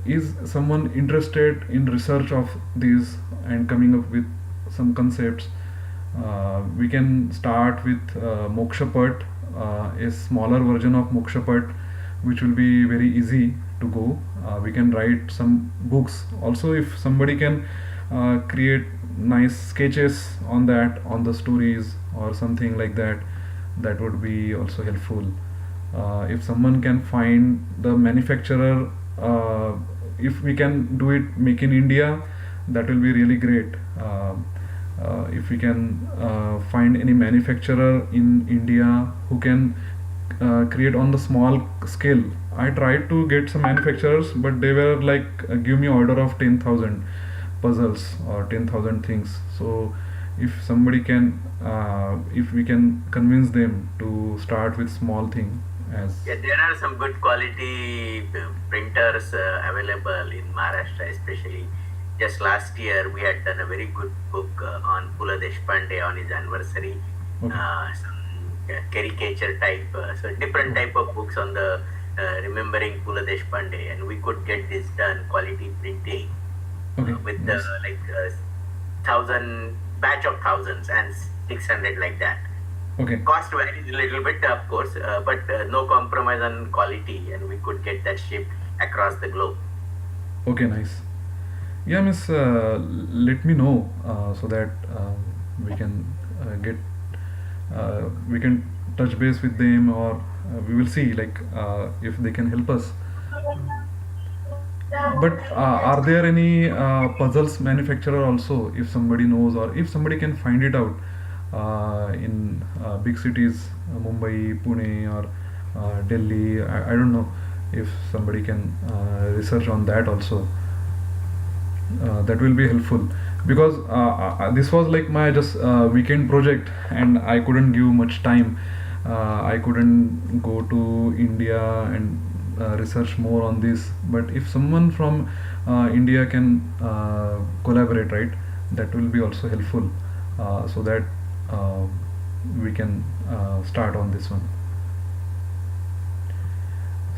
is someone interested in research of these and coming up with some concepts? We can start with Mokshapat, a smaller version of Mokshapat, which will be very easy to go. We can write some books also. If somebody can create nice sketches on that, on the stories or something like that, that would be also helpful. If someone can find the manufacturer, if we can do it make in India, that will be really great. If we can find any manufacturer in India who can create on the small scale. I tried to get some manufacturers, but they were like give me order of 10,000 puzzles or 10,000 things. So if somebody can if we can convince them to start with small thing, as Yeah, there are some good quality printers available in Maharashtra, especially. Just last year, we had done a very good book on Pula Deshpande on his anniversary. Okay. Some caricature type, so different type of books on the remembering Pula Deshpande, and we could get this done quality printing Okay, with nice. like 1,000 batch of thousands and 600 like that. Okay. Cost varies a little bit, of course, but no compromise on quality, and we could get that shipped across the globe. Okay, nice. Yeah, miss, let me know so that we can get we can touch base with them, or we will see like if they can help us. But are there any puzzles manufacturer also, if somebody knows, or if somebody can find it out in big cities, Mumbai, Pune, or Delhi? I don't know if somebody can research on that also. That will be helpful, because this was like my just weekend project, and I couldn't give much time. I couldn't go to India and research more on this. But if someone from India can collaborate, right, that will be also helpful, so that we can start on this one.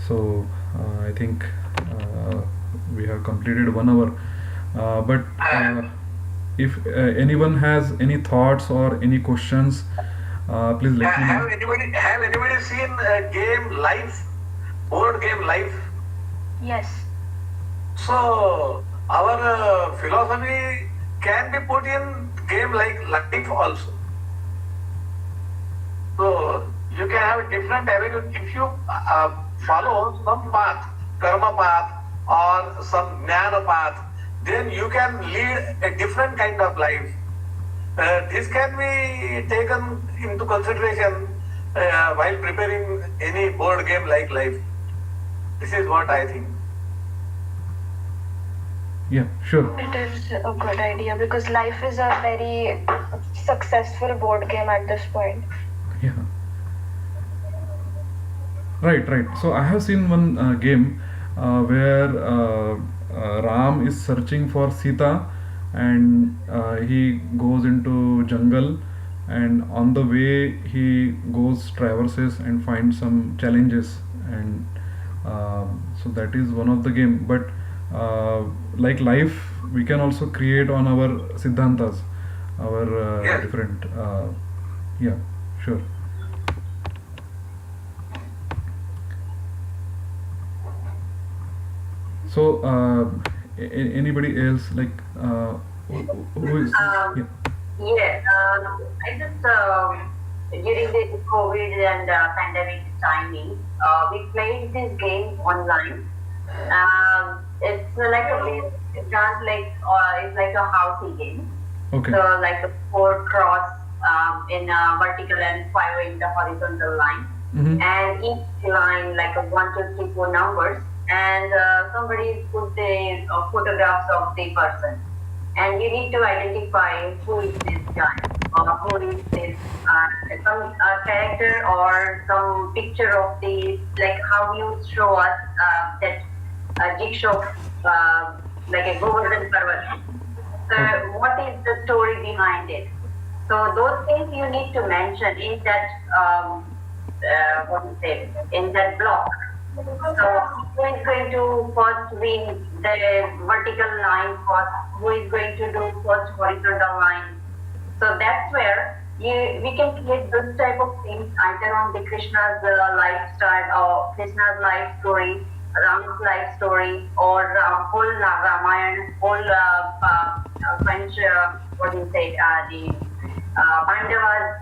So I think we have completed 1 hour. But if anyone has any thoughts or any questions, please let me know. Have anybody seen a game live, board game live? Yes. So our philosophy can be put in game like life also. So you can have a different avenue if you follow some path, karma path or some jnana path. Then you can lead a different kind of life. This can be taken into consideration while preparing any board game like life. This is what I think. Yeah, sure. It is a good idea because life is a very successful board game at this point. Yeah. Right, right. So I have seen one game where Ram is searching for Sita, and he goes into jungle, and on the way he goes traverses and finds some challenges, and so that is one of the game. But like life, we can also create on our siddhantas, our Yeah. different yeah, sure. So anybody else like who is yeah. Yeah, I just during the COVID and pandemic timing, we played this game online. It's like a it's not like it's like a housey game. Okay. So like a four cross in a vertical and five in the horizontal line, Mm-hmm. and each line like a one, two, three, four numbers, and somebody put the photographs of the person, and you need to identify who is this guy or who is this some character or some picture of the like how you show us that jigsaw like a Govardhan Parvat. So what is the story behind it? So those things you need to mention in that what you say in that block. So who is going to first win the vertical line first? Who is going to do first horizontal line? So that's where we can create this type of things either on the Krishna's lifestyle or Krishna's life story, Ram's life story, or whole Ramayana, whole French, what do you say, the Pandavas.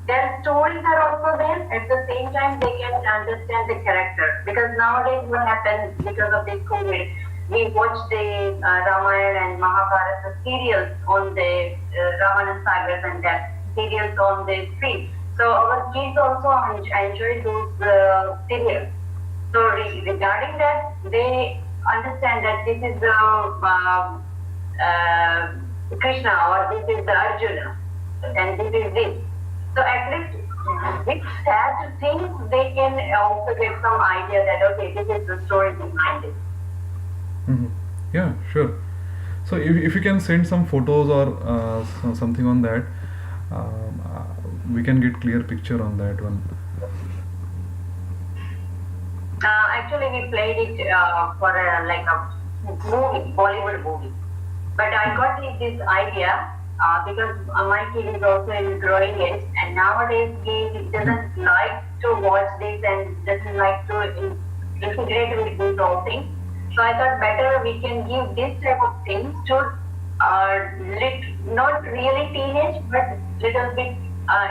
Their stories are also there. At the same time, they can understand the character. Because nowadays, what happens because of this COVID, we watch the Ramayana and Mahabharata serials on the Ramayana sagas and that serials on the screen. So our kids also enjoy those serials. So regarding that, they understand that this is the Krishna or this is the Arjuna and this is this. So at least with that things they can also get some idea that okay, this is the story behind it. Mm-hmm. Yeah, sure. So if you can send some photos or something on that, we can get clear picture on that one. Actually, we played it for like a movie, Bollywood movie. But I got this idea because my kid is also in growing age, and nowadays he doesn't like to watch this and doesn't like to integrate with these all things. So I thought better we can give this type of things to not really teenage, but little bit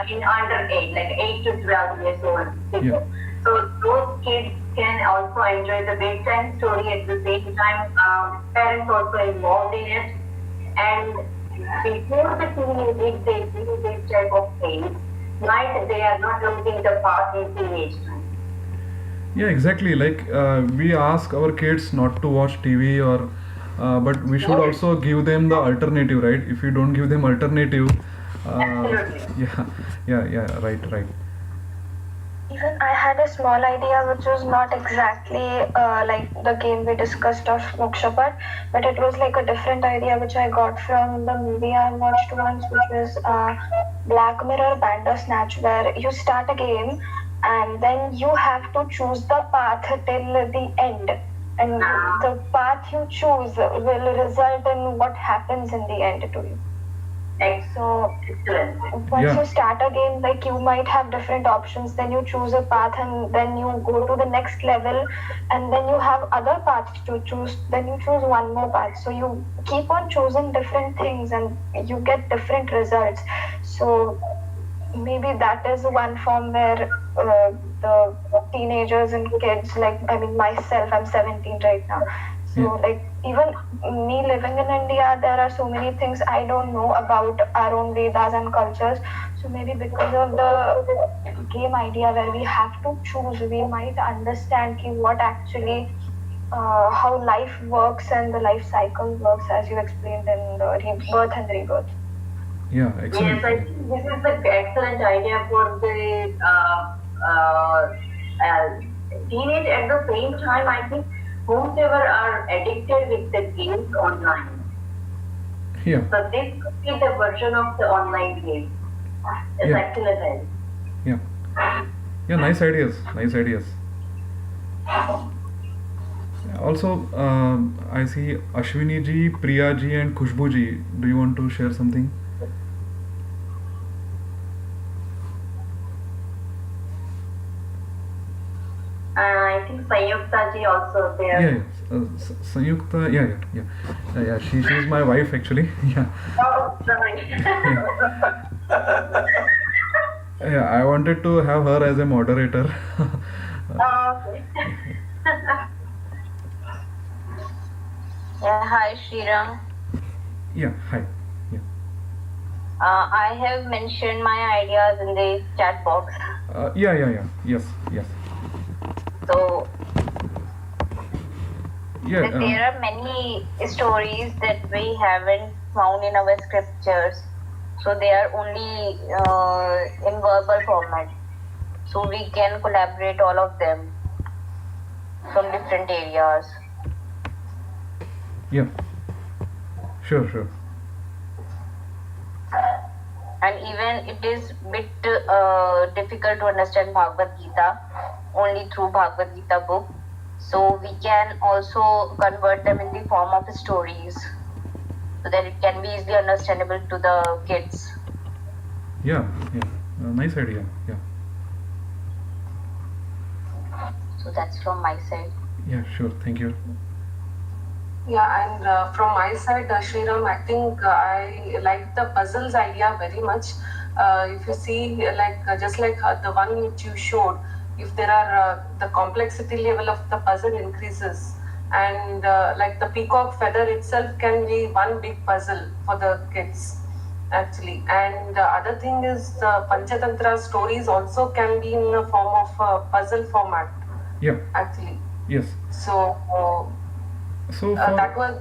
in under age, like 8 to 12 years old people. Yeah. So those kids can also enjoy the bedtime story at the same time. Parents also involved in it, and before the teenage, if they do this type of things, might they are not losing the path in teenage time. Yeah, exactly. Like we ask our kids not to watch TV or, but we should also give them the alternative, right? If you don't give them alternative, Absolutely. yeah, yeah, right, right. Even I had a small idea which was not exactly like the game we discussed of Mokshapat, but it was like a different idea which I got from the movie I watched once, which was Black Mirror Bandersnatch, where you start a game and then you have to choose the path till the end. And the path you choose will result in what happens in the end to you. So Excellent. once Yeah. you start a game, like you might have different options, then you choose a path and then you go to the next level and then you have other paths to choose, then you choose one more path. So you keep on choosing different things and you get different results. So maybe that is one form where the teenagers and kids, like I mean myself, I'm 17 right now. So like even me living in India, there are so many things I don't know about our own Vedas and cultures. So maybe because of the game idea where we have to choose, we might understand what actually how life works and the life cycle works, as you explained in the birth and rebirth. Yeah, Yes, excellent. I think this is an excellent idea for the teenage. At the same time, I think whomsoever are addicted with the games online. Yeah, So this could be the version of the online game. It's Yeah. excellent idea. yeah, yeah. Nice ideas. Nice ideas. Also, I see Ashwini ji, Priya ji, and Khushbu ji. Do you want to share something? I think Sayukta ji also there. Yeah, Sanyukta, yeah. She's my wife actually. Yeah, Oh, sorry. yeah. I wanted to have her as a moderator. Oh, okay. Yeah, hi Shriram. Yeah, hi. Yeah. I have mentioned my ideas in the chat box. Yeah. Yes. So Yeah. there are many stories that we haven't found in our scriptures. So they are only in verbal format. So we can collaborate all of them from different areas. Yeah. Sure. And even it is bit difficult to understand Bhagavad Gita only through Bhagavad Gita book. So we can also convert them in the form of stories so that it can be easily understandable to the kids. Yeah. Nice idea. Yeah. So that's from my side. Yeah. Sure. Thank you. Yeah, and from my side, Shriram, I think I like the puzzles idea very much. If you see, just like the one which you showed, if there are the complexity level of the puzzle increases, and like the peacock feather itself can be one big puzzle for the kids, actually. And the other thing is the Panchatantra stories also can be in the form of puzzle format, Yeah. actually. Yes. So. So for That was,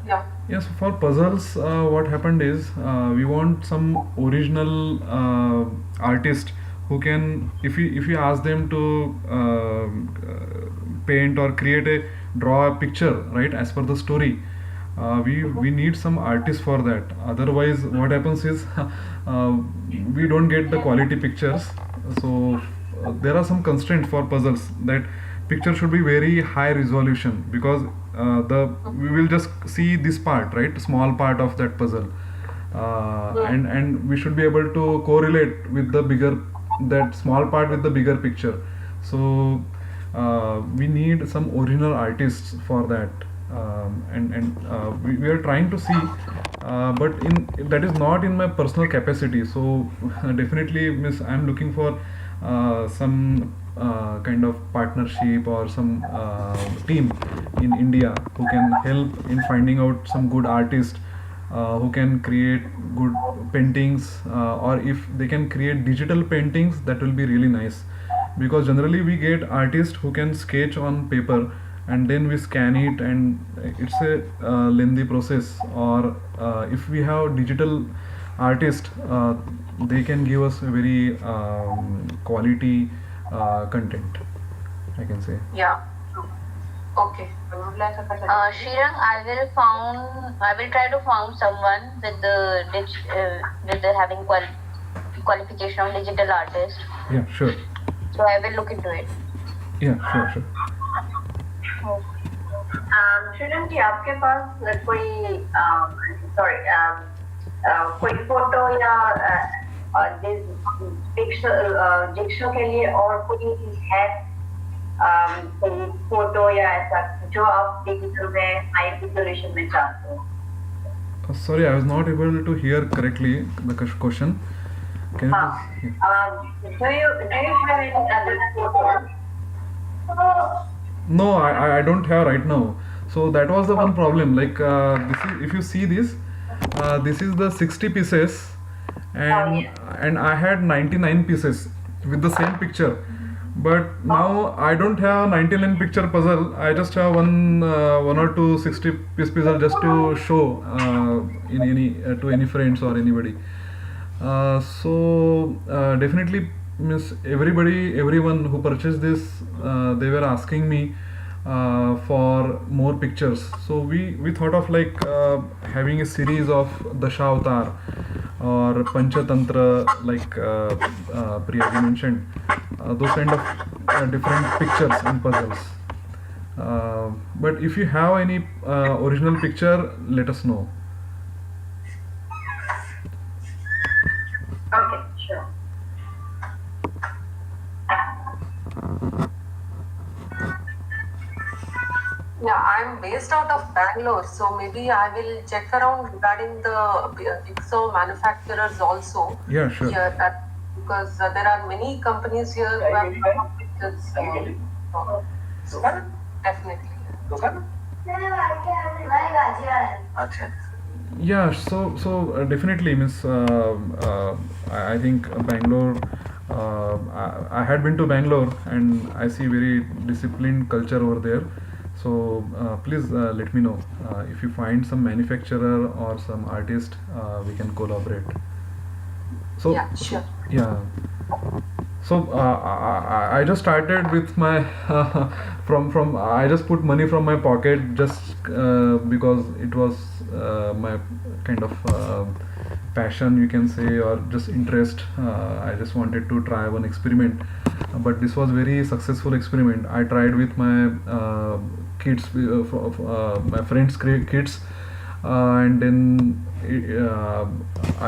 yeah. yes, for puzzles, what happened is we want some original artist who can, if you ask them to paint or draw a picture, right, as per the story. We need some artist for that. Otherwise, what happens is we don't get the quality pictures. So there are some constraints for puzzles that picture should be very high resolution because we will just see this part, right, small part of that puzzle, and we should be able to correlate with the bigger, that small part with the bigger picture. So we need some original artists for that, and we are trying to see, but that is not in my personal capacity. So definitely, miss, I'm looking for some kind of partnership or some team in India who can help in finding out some good artists who can create good paintings, or if they can create digital paintings, that will be really nice, because generally we get artists who can sketch on paper and then we scan it, and it's a lengthy process. Or if we have digital artists, they can give us a very quality content, I can say. Yeah. Okay. Shriram, I will try to find someone with the having qualification of digital artist. Yeah, sure. So I will look into it. Yeah, sure. Shriram ji, आपके पास कोई कोई photo या डिक्शो के लिए और कोई है, कोई फोटो या ऐसा जो आप डिजिटल में हाई रिजोल्यूशन में चाहते हो? Sorry, I was not able to hear correctly the question. Can you Do you have any other photos? No, I don't have right now. So that was the one problem. Like this is, if you see this, this is the 60 pieces, and I had 99 pieces with the same picture. But now I don't have 99 picture puzzle. I just have one or two 60 piece puzzle just to show in any to any friends or anybody. So definitely, miss, everyone who purchased this, they were asking me for more pictures. So we thought of like having a series of Dashavatar or Panchatantra, like Priya mentioned, those kind of different pictures and puzzles. But if you have any original picture, let us know. Okay, sure. Yeah, I'm based out of Bangalore, so maybe I will check around regarding the jigsaw manufacturers also Yeah, sure. here, because there are many companies here who have come up with this. Definitely. अच्छा Yeah, so definitely, Miss. I think Bangalore. I had been to Bangalore, and I see very disciplined culture over there. So please let me know if you find some manufacturer or some artist, we can collaborate. So Yeah, sure. yeah. So I just started with my from I just put money from my pocket just because it was my kind of passion, you can say, or just interest. I just wanted to try one experiment, but this was very successful experiment. I tried with my kids, my friends' kids, and then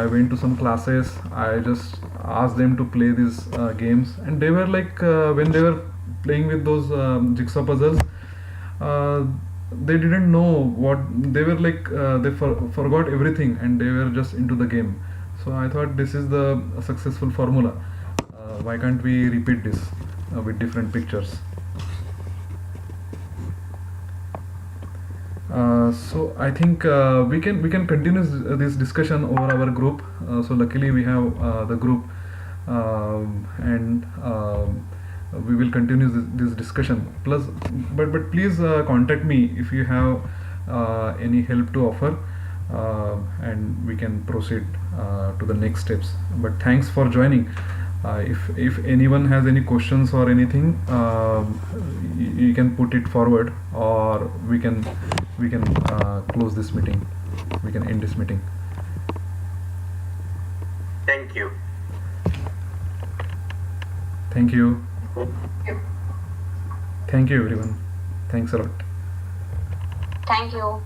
I went to some classes. I just asked them to play these games, and they were like when they were playing with those jigsaw puzzles, uh, they didn't know what they were like. They forgot everything, and they were just into the game. So I thought this is the successful formula. Why can't we repeat this with different pictures? So I think we can continue this discussion over our group. So luckily we have the group, and we will continue this discussion. Plus, but please contact me if you have any help to offer, and we can proceed to the next steps. But thanks for joining. If anyone has any questions or anything, you can put it forward, or we can close this meeting. We can end this meeting. Thank you. Thank you. Thank you, everyone. Thanks a lot. Thank you.